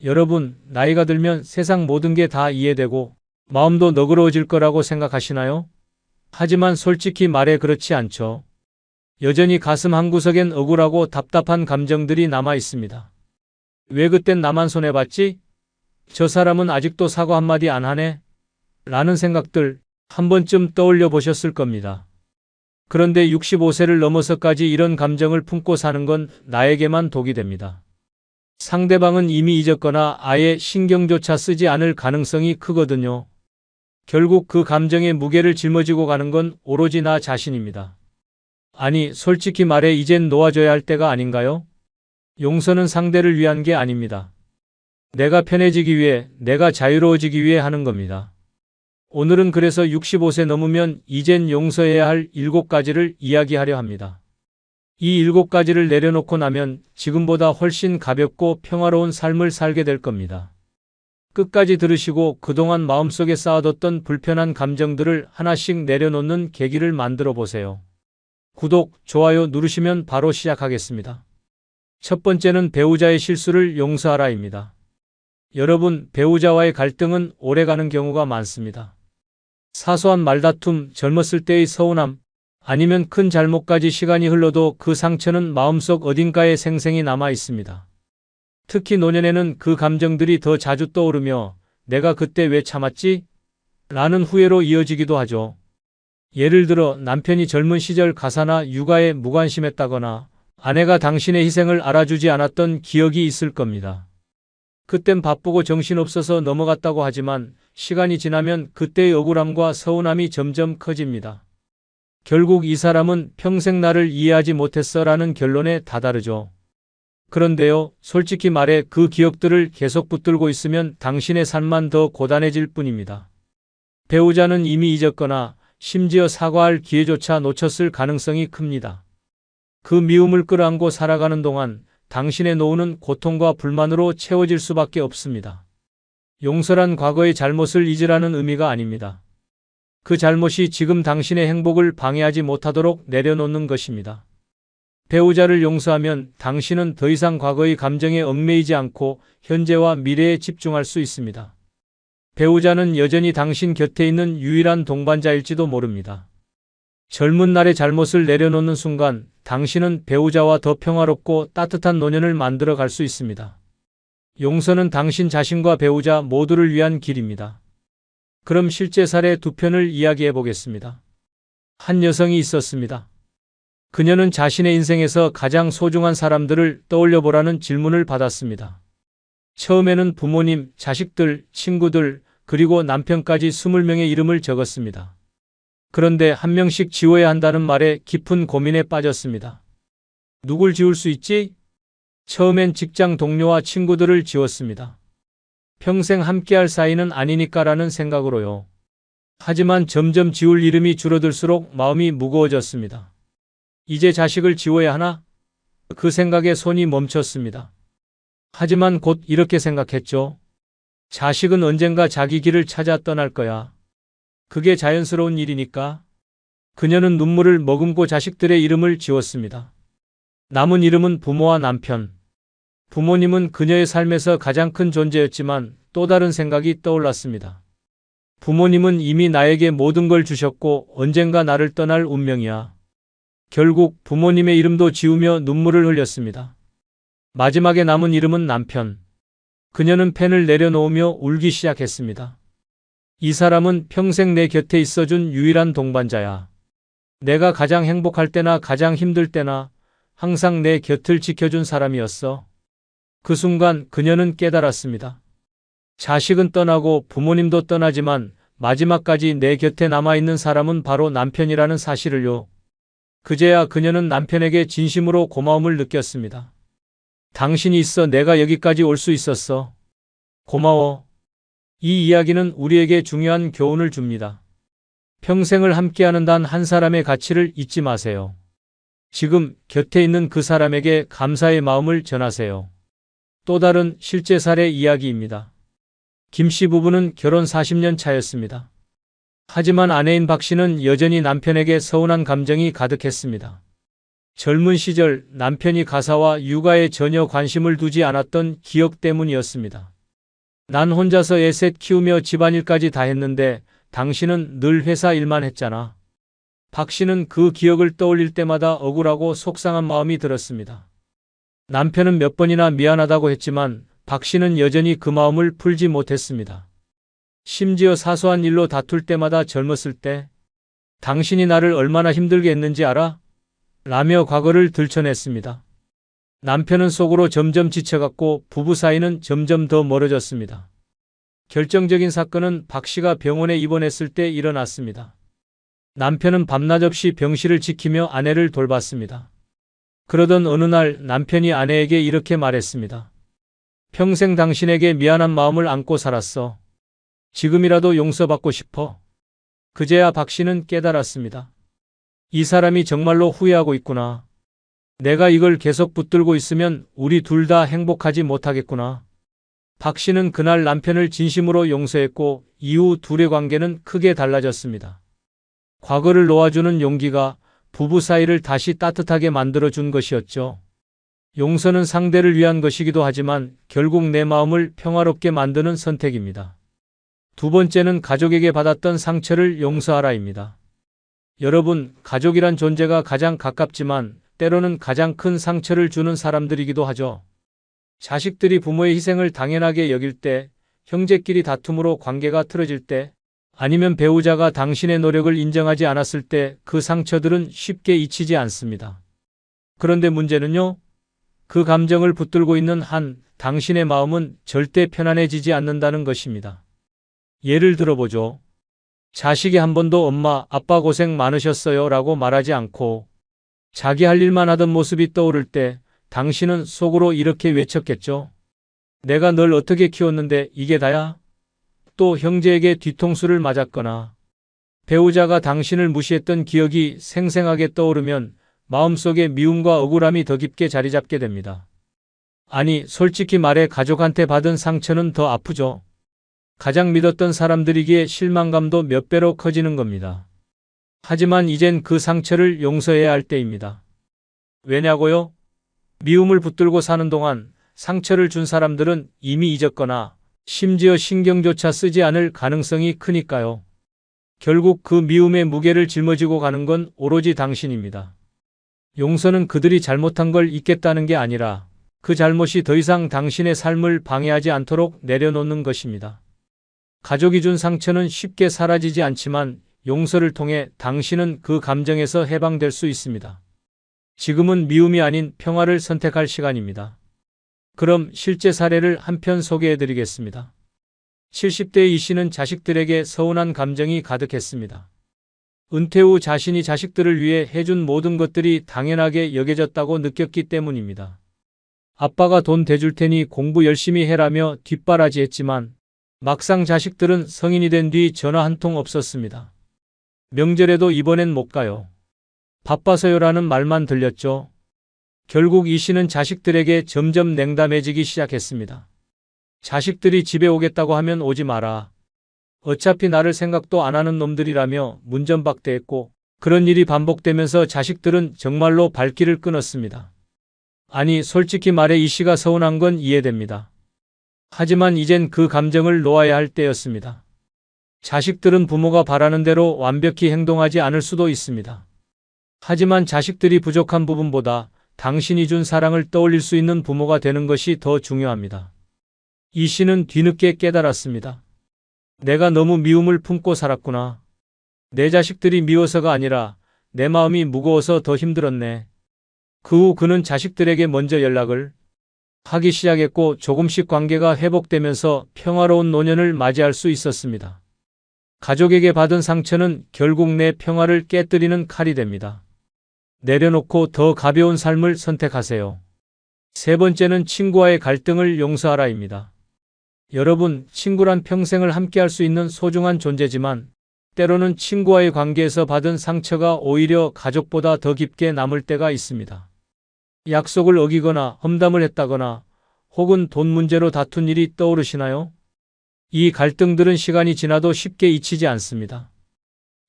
여러분, 나이가 들면 세상 모든 게 다 이해되고 마음도 너그러워질 거라고 생각하시나요? 하지만 솔직히 말해 그렇지 않죠. 여전히 가슴 한구석엔 억울하고 답답한 감정들이 남아 있습니다. 왜 그땐 나만 손해봤지? 저 사람은 아직도 사과 한마디 안 하네? 라는 생각들 한 번쯤 떠올려 보셨을 겁니다. 그런데 65세를 넘어서까지 이런 감정을 품고 사는 건 나에게만 독이 됩니다. 상대방은 이미 잊었거나 아예 신경조차 쓰지 않을 가능성이 크거든요. 결국 그 감정의 무게를 짊어지고 가는 건 오로지 나 자신입니다. 아니, 솔직히 말해 이젠 놓아줘야 할 때가 아닌가요? 용서는 상대를 위한 게 아닙니다. 내가 편해지기 위해, 내가 자유로워지기 위해 하는 겁니다. 오늘은 그래서 65세 넘으면 이젠 용서해야 할 7가지를 이야기하려 합니다. 이 7가지를 내려놓고 나면 지금보다 훨씬 가볍고 평화로운 삶을 살게 될 겁니다. 끝까지 들으시고 그동안 마음속에 쌓아뒀던 불편한 감정들을 하나씩 내려놓는 계기를 만들어 보세요. 구독, 좋아요 누르시면 바로 시작하겠습니다. 첫 번째는 배우자의 실수를 용서하라입니다. 여러분, 배우자와의 갈등은 오래가는 경우가 많습니다. 사소한 말다툼, 젊었을 때의 서운함, 아니면 큰 잘못까지 시간이 흘러도 그 상처는 마음속 어딘가에 생생히 남아 있습니다. 특히 노년에는 그 감정들이 더 자주 떠오르며 내가 그때 왜 참았지? 라는 후회로 이어지기도 하죠. 예를 들어 남편이 젊은 시절 가사나 육아에 무관심했다거나 아내가 당신의 희생을 알아주지 않았던 기억이 있을 겁니다. 그땐 바쁘고 정신없어서 넘어갔다고 하지만 시간이 지나면 그때의 억울함과 서운함이 점점 커집니다. 결국 이 사람은 평생 나를 이해하지 못했어 라는 결론에 다다르죠. 그런데요, 솔직히 말해 그 기억들을 계속 붙들고 있으면 당신의 삶만 더 고단해질 뿐입니다. 배우자는 이미 잊었거나 심지어 사과할 기회조차 놓쳤을 가능성이 큽니다. 그 미움을 끌어안고 살아가는 동안 당신의 노후는 고통과 불만으로 채워질 수밖에 없습니다. 용서란 과거의 잘못을 잊으라는 의미가 아닙니다. 그 잘못이 지금 당신의 행복을 방해하지 못하도록 내려놓는 것입니다. 배우자를 용서하면 당신은 더 이상 과거의 감정에 얽매이지 않고 현재와 미래에 집중할 수 있습니다. 배우자는 여전히 당신 곁에 있는 유일한 동반자일지도 모릅니다. 젊은 날의 잘못을 내려놓는 순간 당신은 배우자와 더 평화롭고 따뜻한 노년을 만들어 갈 수 있습니다. 용서는 당신 자신과 배우자 모두를 위한 길입니다. 그럼 실제 사례 2편을 이야기해 보겠습니다. 한 여성이 있었습니다. 그녀는 자신의 인생에서 가장 소중한 사람들을 떠올려 보라는 질문을 받았습니다. 처음에는 부모님, 자식들, 친구들, 그리고 남편까지 20명의 이름을 적었습니다. 그런데 한 명씩 지워야 한다는 말에 깊은 고민에 빠졌습니다. 누굴 지울 수 있지? 처음엔 직장 동료와 친구들을 지웠습니다. 평생 함께할 사이는 아니니까라는 생각으로요. 하지만 점점 지울 이름이 줄어들수록 마음이 무거워졌습니다. 이제 자식을 지워야 하나? 그 생각에 손이 멈췄습니다. 하지만 곧 이렇게 생각했죠. 자식은 언젠가 자기 길을 찾아 떠날 거야. 그게 자연스러운 일이니까. 그녀는 눈물을 머금고 자식들의 이름을 지웠습니다. 남은 이름은 부모와 남편. 부모님은 그녀의 삶에서 가장 큰 존재였지만 또 다른 생각이 떠올랐습니다. 부모님은 이미 나에게 모든 걸 주셨고 언젠가 나를 떠날 운명이야. 결국 부모님의 이름도 지우며 눈물을 흘렸습니다. 마지막에 남은 이름은 남편. 그녀는 펜을 내려놓으며 울기 시작했습니다. 이 사람은 평생 내 곁에 있어준 유일한 동반자야. 내가 가장 행복할 때나 가장 힘들 때나 항상 내 곁을 지켜준 사람이었어. 그 순간 그녀는 깨달았습니다. 자식은 떠나고 부모님도 떠나지만 마지막까지 내 곁에 남아있는 사람은 바로 남편이라는 사실을요. 그제야 그녀는 남편에게 진심으로 고마움을 느꼈습니다. 당신이 있어 내가 여기까지 올 수 있었어. 고마워. 이 이야기는 우리에게 중요한 교훈을 줍니다. 평생을 함께하는 단 한 사람의 가치를 잊지 마세요. 지금 곁에 있는 그 사람에게 감사의 마음을 전하세요. 또 다른 실제 사례 이야기입니다. 김 씨 부부는 결혼 40년 차였습니다. 하지만 아내인 박 씨는 여전히 남편에게 서운한 감정이 가득했습니다. 젊은 시절 남편이 가사와 육아에 전혀 관심을 두지 않았던 기억 때문이었습니다. 난 혼자서 애 셋 키우며 집안일까지 다 했는데 당신은 늘 회사 일만 했잖아. 박 씨는 그 기억을 떠올릴 때마다 억울하고 속상한 마음이 들었습니다. 남편은 몇 번이나 미안하다고 했지만 박 씨는 여전히 그 마음을 풀지 못했습니다. 심지어 사소한 일로 다툴 때마다 젊었을 때 당신이 나를 얼마나 힘들게 했는지 알아? 라며 과거를 들춰냈습니다. 남편은 속으로 점점 지쳐갔고 부부 사이는 점점 더 멀어졌습니다. 결정적인 사건은 박 씨가 병원에 입원했을 때 일어났습니다. 남편은 밤낮 없이 병실을 지키며 아내를 돌봤습니다. 그러던 어느 날 남편이 아내에게 이렇게 말했습니다. 평생 당신에게 미안한 마음을 안고 살았어. 지금이라도 용서받고 싶어. 그제야 박 씨는 깨달았습니다. 이 사람이 정말로 후회하고 있구나. 내가 이걸 계속 붙들고 있으면 우리 둘 다 행복하지 못하겠구나. 박 씨는 그날 남편을 진심으로 용서했고 이후 둘의 관계는 크게 달라졌습니다. 과거를 놓아주는 용기가 부부 사이를 다시 따뜻하게 만들어준 것이었죠. 용서는 상대를 위한 것이기도 하지만 결국 내 마음을 평화롭게 만드는 선택입니다. 두 번째는 가족에게 받았던 상처를 용서하라입니다. 여러분, 가족이란 존재가 가장 가깝지만 때로는 가장 큰 상처를 주는 사람들이기도 하죠. 자식들이 부모의 희생을 당연하게 여길 때, 형제끼리 다툼으로 관계가 틀어질 때, 아니면 배우자가 당신의 노력을 인정하지 않았을 때 그 상처들은 쉽게 잊히지 않습니다. 그런데 문제는요, 그 감정을 붙들고 있는 한 당신의 마음은 절대 편안해지지 않는다는 것입니다. 예를 들어보죠. 자식이 한 번도 엄마, 아빠 고생 많으셨어요 라고 말하지 않고 자기 할 일만 하던 모습이 떠오를 때 당신은 속으로 이렇게 외쳤겠죠. 내가 널 어떻게 키웠는데 이게 다야? 또 형제에게 뒤통수를 맞았거나 배우자가 당신을 무시했던 기억이 생생하게 떠오르면 마음속에 미움과 억울함이 더 깊게 자리 잡게 됩니다. 아니, 솔직히 말해 가족한테 받은 상처는 더 아프죠. 가장 믿었던 사람들이기에 실망감도 몇 배로 커지는 겁니다. 하지만 이젠 그 상처를 용서해야 할 때입니다. 왜냐고요? 미움을 붙들고 사는 동안 상처를 준 사람들은 이미 잊었거나 심지어 신경조차 쓰지 않을 가능성이 크니까요. 결국 그 미움의 무게를 짊어지고 가는 건 오로지 당신입니다. 용서는 그들이 잘못한 걸 잊겠다는 게 아니라 그 잘못이 더 이상 당신의 삶을 방해하지 않도록 내려놓는 것입니다. 가족이 준 상처는 쉽게 사라지지 않지만 용서를 통해 당신은 그 감정에서 해방될 수 있습니다. 지금은 미움이 아닌 평화를 선택할 시간입니다. 그럼 실제 사례를 한 편 소개해 드리겠습니다. 70대 이 씨는 자식들에게 서운한 감정이 가득했습니다. 은퇴 후 자신이 자식들을 위해 해준 모든 것들이 당연하게 여겨졌다고 느꼈기 때문입니다. 아빠가 돈 대줄 테니 공부 열심히 해라며 뒷바라지했지만 막상 자식들은 성인이 된 뒤 전화 한 통 없었습니다. 명절에도 이번엔 못 가요. 바빠서요라는 말만 들렸죠. 결국 이 씨는 자식들에게 점점 냉담해지기 시작했습니다. 자식들이 집에 오겠다고 하면 오지 마라. 어차피 나를 생각도 안 하는 놈들이라며 문전박대했고 그런 일이 반복되면서 자식들은 정말로 발길을 끊었습니다. 아니, 솔직히 말해 이 씨가 서운한 건 이해됩니다. 하지만 이젠 그 감정을 놓아야 할 때였습니다. 자식들은 부모가 바라는 대로 완벽히 행동하지 않을 수도 있습니다. 하지만 자식들이 부족한 부분보다 당신이 준 사랑을 떠올릴 수 있는 부모가 되는 것이 더 중요합니다. 이 씨는 뒤늦게 깨달았습니다. 내가 너무 미움을 품고 살았구나. 내 자식들이 미워서가 아니라 내 마음이 무거워서 더 힘들었네. 그 후 그는 자식들에게 먼저 연락을 하기 시작했고 조금씩 관계가 회복되면서 평화로운 노년을 맞이할 수 있었습니다. 가족에게 받은 상처는 결국 내 평화를 깨뜨리는 칼이 됩니다. 내려놓고 더 가벼운 삶을 선택하세요. 세 번째는 친구와의 갈등을 용서하라입니다. 여러분, 친구란 평생을 함께할 수 있는 소중한 존재지만 때로는 친구와의 관계에서 받은 상처가 오히려 가족보다 더 깊게 남을 때가 있습니다. 약속을 어기거나 험담을 했다거나 혹은 돈 문제로 다툰 일이 떠오르시나요? 이 갈등들은 시간이 지나도 쉽게 잊히지 않습니다.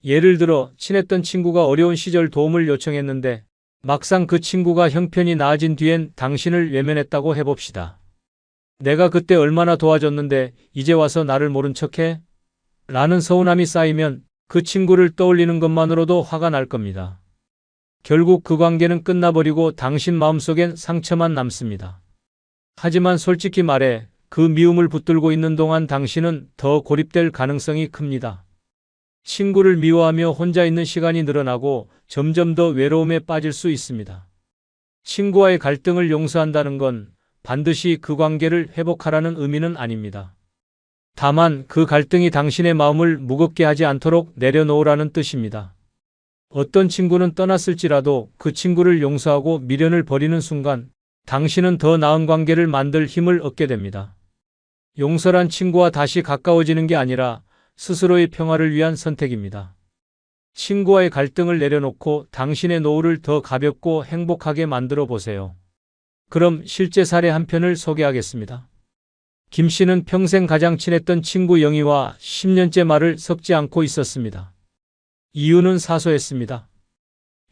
예를 들어 친했던 친구가 어려운 시절 도움을 요청했는데 막상 그 친구가 형편이 나아진 뒤엔 당신을 외면했다고 해봅시다. 내가 그때 얼마나 도와줬는데 이제 와서 나를 모른 척해? 라는 서운함이 쌓이면 그 친구를 떠올리는 것만으로도 화가 날 겁니다. 결국 그 관계는 끝나버리고 당신 마음속엔 상처만 남습니다. 하지만 솔직히 말해 그 미움을 붙들고 있는 동안 당신은 더 고립될 가능성이 큽니다. 친구를 미워하며 혼자 있는 시간이 늘어나고 점점 더 외로움에 빠질 수 있습니다. 친구와의 갈등을 용서한다는 건 반드시 그 관계를 회복하라는 의미는 아닙니다. 다만 그 갈등이 당신의 마음을 무겁게 하지 않도록 내려놓으라는 뜻입니다. 어떤 친구는 떠났을지라도 그 친구를 용서하고 미련을 버리는 순간 당신은 더 나은 관계를 만들 힘을 얻게 됩니다. 용서란 친구와 다시 가까워지는 게 아니라 스스로의 평화를 위한 선택입니다. 친구와의 갈등을 내려놓고 당신의 노후를 더 가볍고 행복하게 만들어 보세요. 그럼 실제 사례 한 편을 소개하겠습니다. 김 씨는 평생 가장 친했던 친구 영희와 10년째 말을 섞지 않고 있었습니다. 이유는 사소했습니다.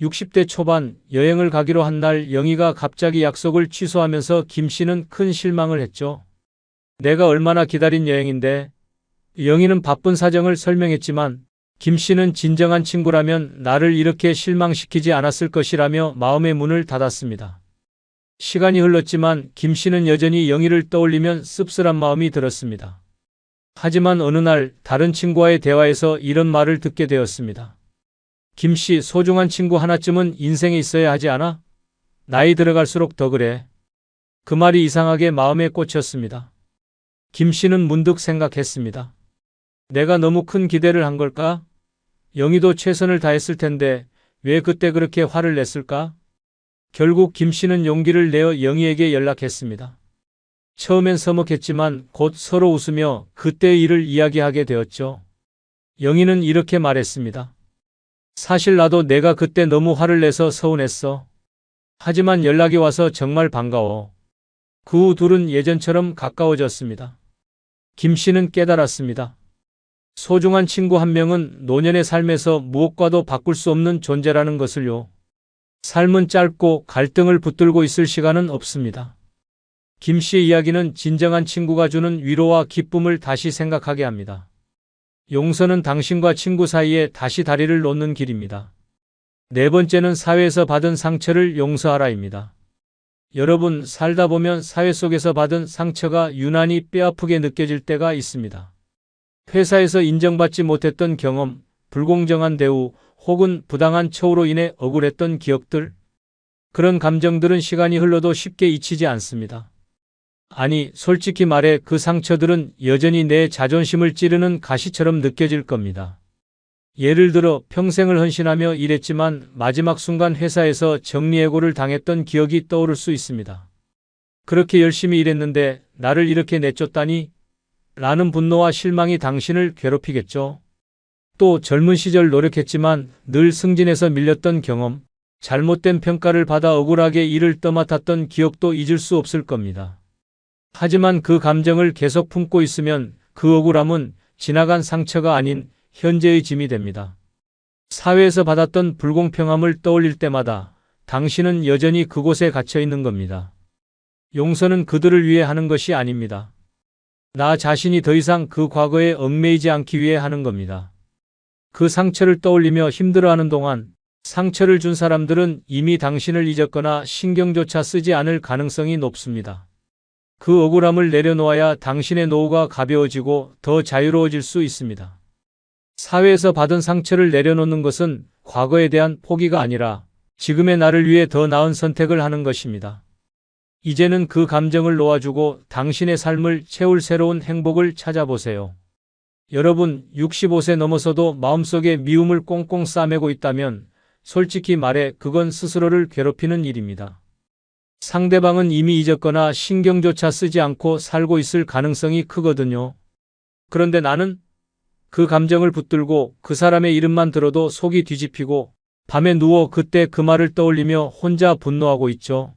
60대 초반 여행을 가기로 한 날 영희가 갑자기 약속을 취소하면서 김 씨는 큰 실망을 했죠. 내가 얼마나 기다린 여행인데. 영희는 바쁜 사정을 설명했지만 김 씨는 진정한 친구라면 나를 이렇게 실망시키지 않았을 것이라며 마음의 문을 닫았습니다. 시간이 흘렀지만 김 씨는 여전히 영희를 떠올리면 씁쓸한 마음이 들었습니다. 하지만 어느 날 다른 친구와의 대화에서 이런 말을 듣게 되었습니다. 김 씨, 소중한 친구 하나쯤은 인생에 있어야 하지 않아? 나이 들어갈수록 더 그래. 그 말이 이상하게 마음에 꽂혔습니다. 김 씨는 문득 생각했습니다. 내가 너무 큰 기대를 한 걸까? 영희도 최선을 다했을 텐데 왜 그때 그렇게 화를 냈을까? 결국 김 씨는 용기를 내어 영희에게 연락했습니다. 처음엔 서먹했지만 곧 서로 웃으며 그때의 일을 이야기하게 되었죠. 영희는 이렇게 말했습니다. 사실 나도 내가 그때 너무 화를 내서 서운했어. 하지만 연락이 와서 정말 반가워. 그 후 둘은 예전처럼 가까워졌습니다. 김 씨는 깨달았습니다. 소중한 친구 한 명은 노년의 삶에서 무엇과도 바꿀 수 없는 존재라는 것을요. 삶은 짧고 갈등을 붙들고 있을 시간은 없습니다. 김 씨의 이야기는 진정한 친구가 주는 위로와 기쁨을 다시 생각하게 합니다. 용서는 당신과 친구 사이에 다시 다리를 놓는 길입니다. 네 번째는 사회에서 받은 상처를 용서하라입니다. 여러분, 살다 보면 사회 속에서 받은 상처가 유난히 뼈아프게 느껴질 때가 있습니다. 회사에서 인정받지 못했던 경험, 불공정한 대우, 혹은 부당한 처우로 인해 억울했던 기억들. 그런 감정들은 시간이 흘러도 쉽게 잊히지 않습니다. 아니, 솔직히 말해 그 상처들은 여전히 내 자존심을 찌르는 가시처럼 느껴질 겁니다. 예를 들어 평생을 헌신하며 일했지만 마지막 순간 회사에서 정리해고를 당했던 기억이 떠오를 수 있습니다. 그렇게 열심히 일했는데 나를 이렇게 내쫓다니? 라는 분노와 실망이 당신을 괴롭히겠죠. 또 젊은 시절 노력했지만 늘 승진해서 밀렸던 경험, 잘못된 평가를 받아 억울하게 일을 떠맡았던 기억도 잊을 수 없을 겁니다. 하지만 그 감정을 계속 품고 있으면 그 억울함은 지나간 상처가 아닌 현재의 짐이 됩니다. 사회에서 받았던 불공평함을 떠올릴 때마다 당신은 여전히 그곳에 갇혀 있는 겁니다. 용서는 그들을 위해 하는 것이 아닙니다. 나 자신이 더 이상 그 과거에 얽매이지 않기 위해 하는 겁니다. 그 상처를 떠올리며 힘들어하는 동안 상처를 준 사람들은 이미 당신을 잊었거나 신경조차 쓰지 않을 가능성이 높습니다. 그 억울함을 내려놓아야 당신의 노후가 가벼워지고 더 자유로워질 수 있습니다. 사회에서 받은 상처를 내려놓는 것은 과거에 대한 포기가 아니라 지금의 나를 위해 더 나은 선택을 하는 것입니다. 이제는 그 감정을 놓아주고 당신의 삶을 채울 새로운 행복을 찾아보세요. 여러분, 65세 넘어서도 마음속에 미움을 꽁꽁 싸매고 있다면 솔직히 말해 그건 스스로를 괴롭히는 일입니다. 상대방은 이미 잊었거나 신경조차 쓰지 않고 살고 있을 가능성이 크거든요. 그런데 나는 그 감정을 붙들고 그 사람의 이름만 들어도 속이 뒤집히고 밤에 누워 그때 그 말을 떠올리며 혼자 분노하고 있죠.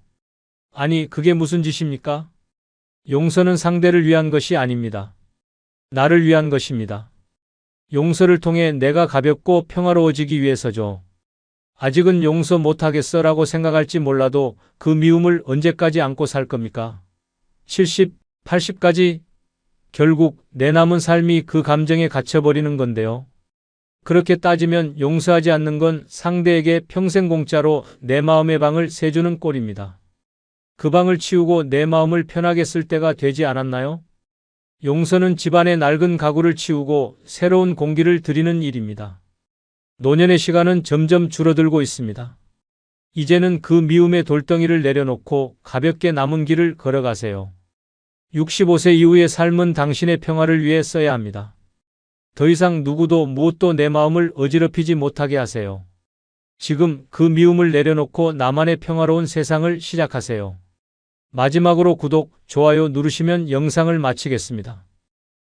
아니, 그게 무슨 짓입니까? 용서는 상대를 위한 것이 아닙니다. 나를 위한 것입니다. 용서를 통해 내가 가볍고 평화로워지기 위해서죠. 아직은 용서 못하겠어 라고 생각할지 몰라도 그 미움을 언제까지 안고 살 겁니까? 70, 80까지? 결국 내 남은 삶이 그 감정에 갇혀버리는 건데요. 그렇게 따지면 용서하지 않는 건 상대에게 평생 공짜로 내 마음의 방을 세주는 꼴입니다. 그 방을 치우고 내 마음을 편하게 쓸 때가 되지 않았나요? 용서는 집안의 낡은 가구를 치우고 새로운 공기를 들이는 일입니다. 노년의 시간은 점점 줄어들고 있습니다. 이제는 그 미움의 돌덩이를 내려놓고 가볍게 남은 길을 걸어가세요. 65세 이후의 삶은 당신의 평화를 위해 써야 합니다. 더 이상 누구도 무엇도 내 마음을 어지럽히지 못하게 하세요. 지금 그 미움을 내려놓고 나만의 평화로운 세상을 시작하세요. 마지막으로 구독, 좋아요 누르시면 영상을 마치겠습니다.